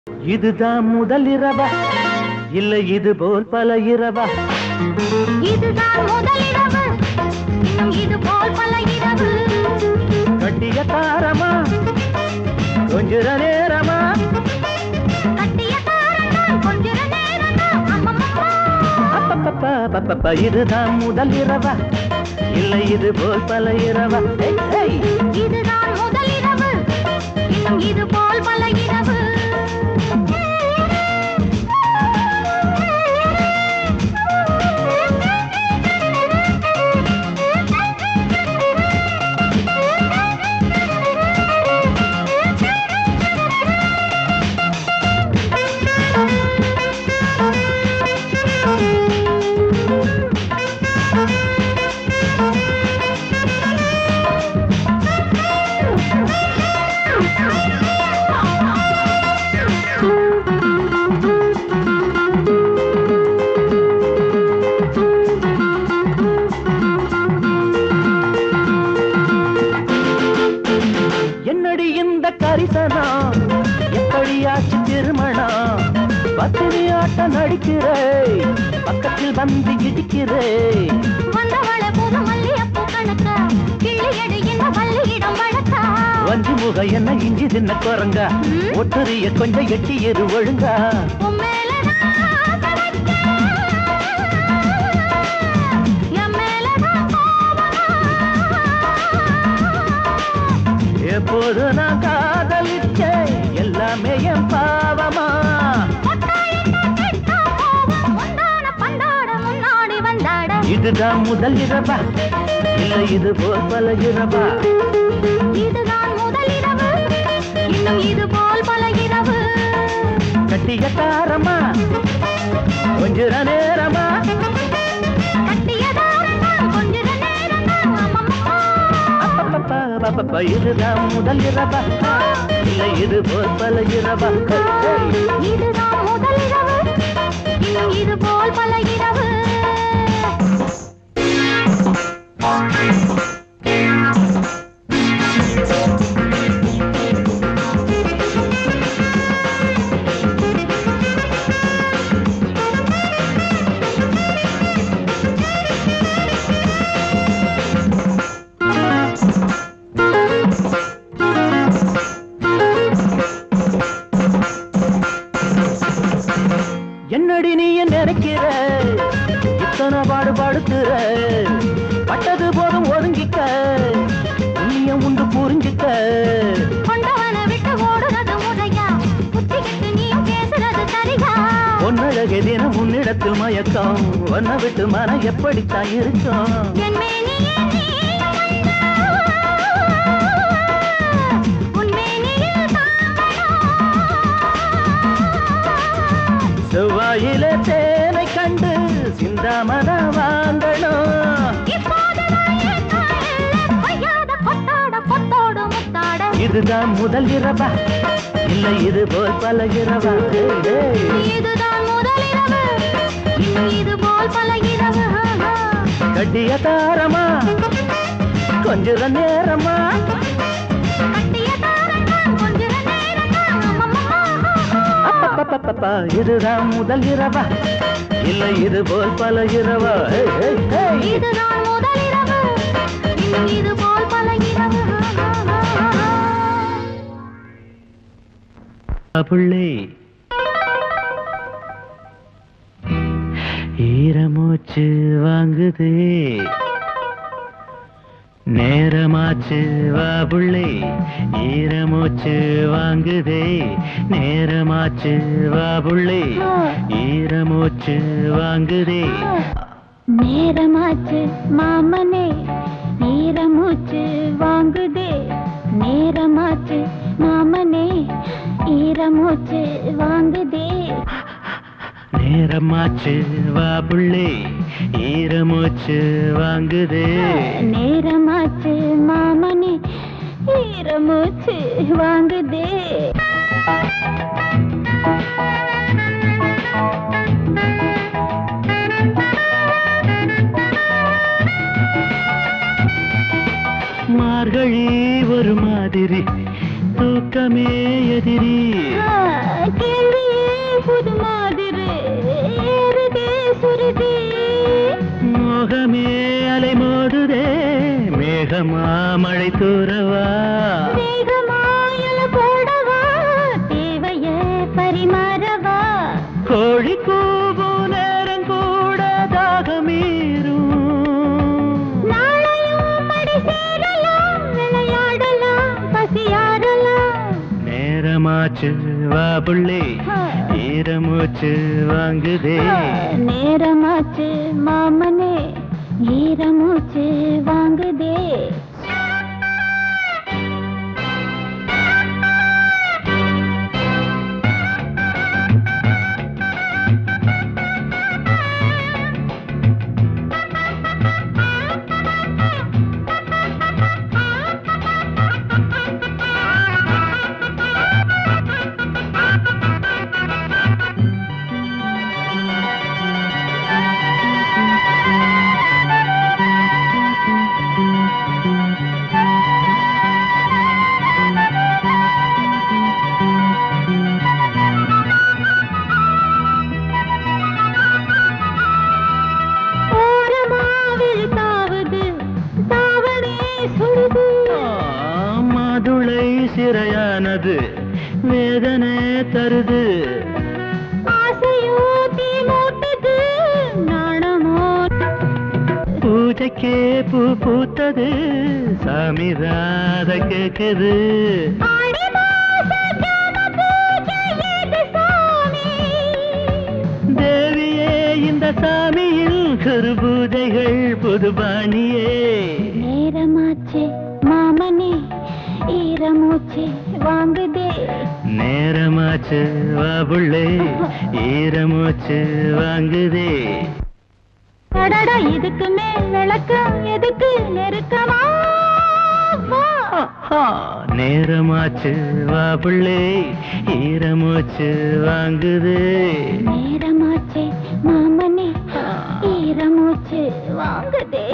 இதுதான் முதல் இரவா இல்ல இது போல் பல இரவா? இதுதான் முதல் இரவு, இன்னும் இது போல் பல இரவு. கட்டிய தாரமா கொஞ்ச நேரமா? கட்டிய தாரமா கொஞ்ச நேரமா? அப்பப்பப்பா இதுதான் முதல் இரவா இல்ல இது போல் பல இரவா? இதுதான் முதல் இரவு, இன்னும் இது போல் பல இரவு. எப்படியாச்சு திருமணம்? பத்தினி ஆட்டம் நடிக்கிறே, பக்கத்தில் வந்து இடிக்கிறே. வந்தவளை புது மல்லியப்பூ கணக்க, கிள்ளியடி என்ன வள்ளியிடம் வழக்கா? வஞ்சி முக என்ன இஞ்சி தின்ன குரங்க, ஒட்டுரிய கொஞ்சம் எட்டி எரு ஒழுங்கா. எப்போது நான் காதலிச்சேன் எல்லாமே என் பாவமா? இதுதான் முதல் இரவா இல்ல இது போல் பல இரவா? இதுதான் முதல் இரவு, இன்னும் இது போல் பல இரவு. கட்டிய தாரமா கொஞ்ச நேரமா? இதுதான் முதல் இரவா இல்ல இது போல் பல இரவா? இதுதான் முதல் இரவு, இன்னும் இது போல் பல இரவு. என்னடி நீ நினைக்கிற இத்தனை பாடுபடுத்துற? பட்டது போதும் ஒதுங்கிக்க, புண்ணியம் உண்டு புரிஞ்சுக்க. கொண்டவனை விட்டு ஓடுறது முறையா? புத்திக்கிட்டு நீயும் பேசுறது சரியா? பொன்னழகே தினம் உன்னிடத்தில் மயக்கம், ஒன்ன விட்டு மனம் எப்படித்தான் இருக்கும்? செவ்வாயில தேனை கண்டு சிந்தாமன வாங்கணும். இதுதான் முதல் இரவா இல்ல இது போல் பல இரவா? இதுதான் முதல் இரவு, இது போல் பல இரவு. கட்டிய தாரமா கொஞ்ச நேரமா? இதுதான் முதல் இரவா இல்ல இது போல் பல இரவா? இதுதான் முதல் இரவு, இது போல் பல இரவு. புள்ளே ஈரமூச்சு வாங்குதே, நேரமாச்சு வா புள்ளே. ஈரமூச்சு வாங்குதே, நேரமாச்சு வா புள்ளே. ஈரமூச்சு வாங்குதே. நேரமாச்சு மாமனே, ஈரமூச்சு வாங்குதே. நேரமாச்சு மாமனே, ஈரமூச்சு வாங்குதே. நேரமாச்சு வா புள்ளே, ஈரமூச்சு வாங்குதே. நேரமாச்சு மாமனே, ஈரமூச்சு வாங்குதே. மார்கழி ஒரு மாதிரி தூக்கமே எதிரி. மழை தூரவா வேகமாயல போடவா தேவையே பரிமாறவா கோழி கூபு நேரம் கூட தாகமீரும் நாளையும் மடி சேரலாம் விளையாடலாம் பசியாடலாம் நேரமாச்சு வா புள்ளே ஈரமூச்சு வாங்குதே நேரமாச்சு மாமனே ஈரமூச்சு வாங்குதே மாதுளை சிறையானது வேதனை தருது ஆசையோ தீ மூட்டது நாணமோ பூஜைக்கே பூ பூத்தது சாமி ராத கேக்குது ஆடி மாச ஜாம பூஜை ஏது சாமி தேவியே இந்த சாமியில் கருபூஜைகள் புதுபாணியே நேரமாச்சு மாமனே ஈரமூச்சு வாங்குதே நேரமாச்சு வா புள்ளே ஈரமூச்சு வாங்குதே அடடா இதுக்கு மேல் விளக்கம் எதுக்கு நெருக்கமா நேரமாச்சு வா புள்ளே ஈரமூச்சு வாங்குது நேரமாச்சு மாமனே ஈரமூச்சு வாங்குதே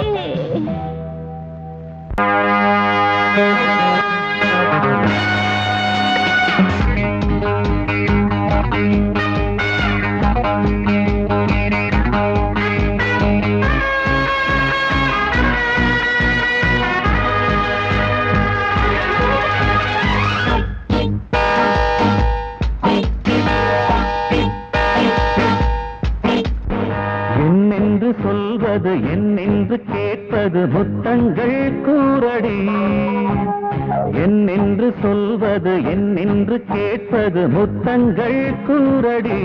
என்னென்று சொல்வது என்னென்று கேட்பது முத்தங்கள் கூரடி என்னென்று சொல்வது என்னென்று கேட்பது முத்தங்கள் கூரடி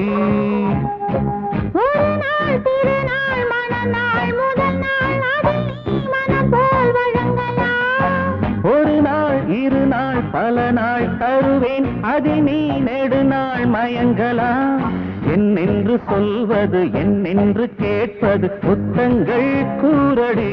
ஒரு நாள் திருநாள் மணநாள் முதல் நாள் அதில் நீ மனம் போல் வழங்கலாம் ஒரு நாள் இரு நாள் பல நாள் தருவேன் அதில் நீ நெடுநாள் மயங்கலாம் என்னென்று சொல்வது என்னென்று கேட்பது முத்தங்கள் கூரடி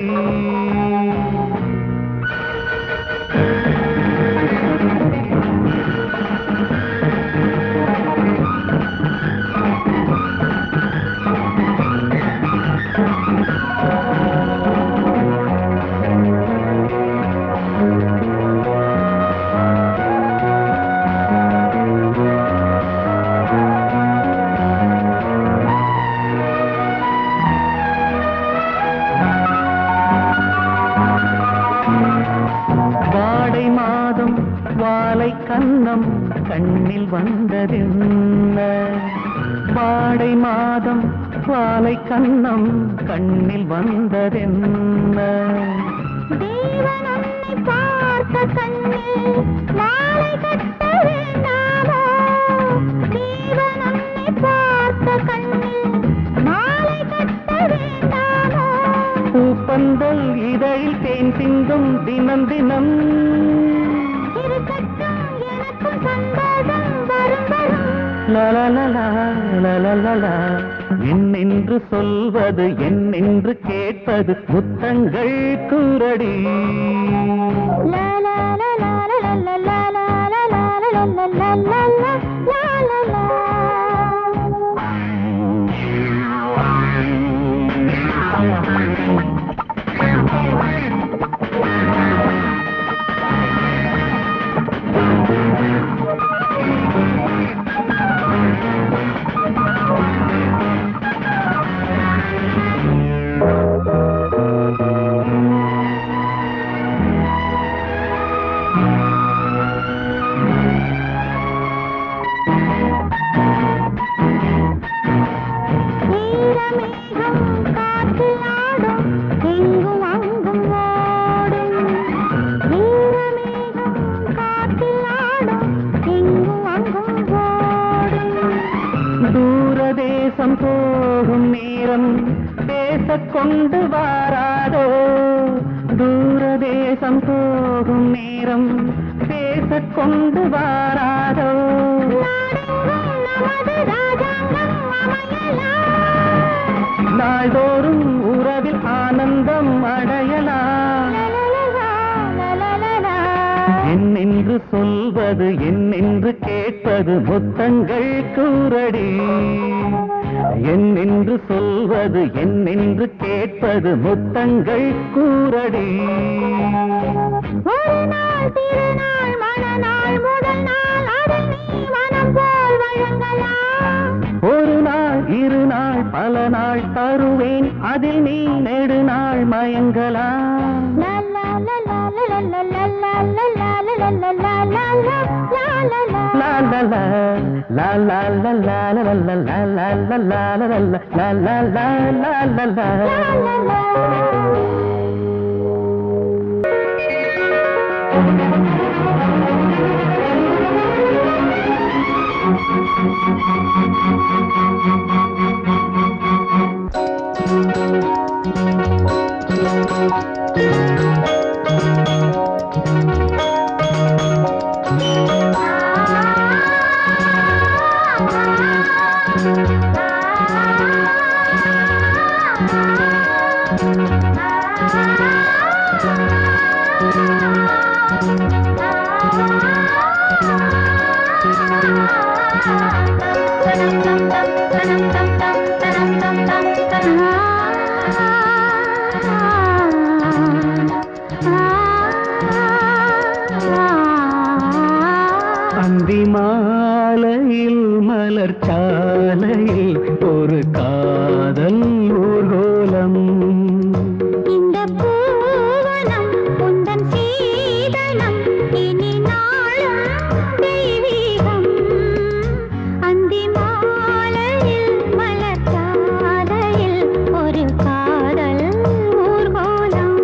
வாடை மாதம் வாலை கன்னம் கண்ணில் வந்ததென்ன வாடை மாதம் வாலை கன்னம் கண்ணில் வந்ததென்ன தேவன் உன்னை பார்த்த கண்ணில் மாலை கட்ட வேண்டாமோ தேவன் உன்னை பார்த்த கண்ணில் மாலை கட்ட வேண்டாமோ பூப்பந்தல் இதழில் தேன் சிந்தும் தினம் தினம் இருக்கட்டும் எனக்கும் சந்தோஷம் வரும் வரும் லலலலா லலலலா என்னென்று சொல்வது என்னென்று கேட்பது முத்தங்கள் கூரடி லா லா லா லா லா லா லா லா லா லா லா லா லா லா லா லா. தேசம் போகும் நேரம் பேசக்கொண்டு வாராதோ தூர தேசம் போகும் நேரம் பேசக்கொண்டு வாராதோ நாள்தோறும் உறவில் ஆனந்தம் அடையலாம் என்னென்று சொல்வது என்னென்று கேட்பது முத்தங்கள் கூரடி என்னென்று சொல்வது என்னென்று கேட்பது முத்தங்கள் கூரடி ஒரு நாள் திருநாள் மணநாள் முதல் நாள் அதில் நீ மனம் போல் வழங்கலாம் ஒரு நாள் இரு நாள் பல நாள் தருவேன் அதில் நீ நெடுநாள் மயங்கலாம் அந்தி மாலையில் மலர் சாலையில் ஒரு காதல் ஊர்கோலம் இந்த பூவனம் உந்தன் சீதனம் இனி நாளும் தெய்வீகம் அந்தி மாலையில் மலர் சாலையில் ஒரு காதல் ஊர்கோலம்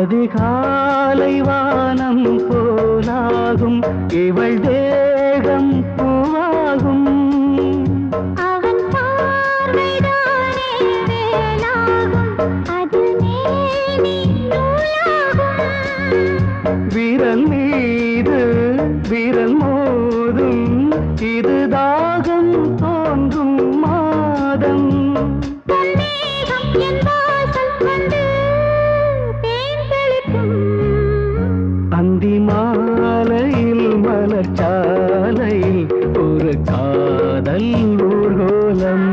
அதிகாலை வானம் போலாகும் இவள் தேகம் பூவாகும் அவன் பார்வைதானே வேலாகும் அது மேனி நூலாகும் விரல் மீது விரல் மோதும் இது தாகம் தோன்றும் மாதம் தன்மேகம் என் வாசல் வந்து தேன் தெளிக்கும் அந்தி மாலையில் மலர் சாலையில் ஒரு காதல் ஊர்கோலம்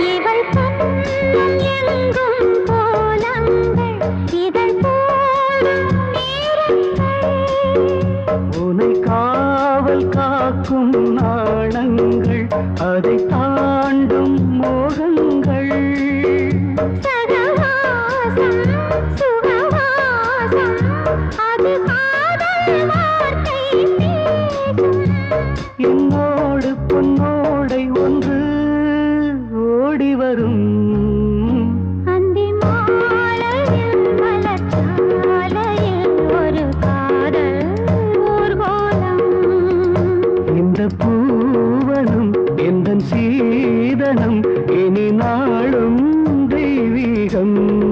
இவள் கண்ணம் எங்கும் கோலங்கள் இதழ் போடும் நேரங்கள் உனை காவல் காக்கும் நாணங்கள் அதை தாண்டும் மோகங்கள் சகவாசம் சுகவாசம் அது காதல் வார்த்தை பேசும் என்னோடு பொன்னோடை ஒன்று ஓடி வரும் அந்தி மாலையில் மலர் சாலையில் ஒரு காதல் ஊர்கோலம் இந்த பூவனம் எந்தன் சீதனம் மேகம்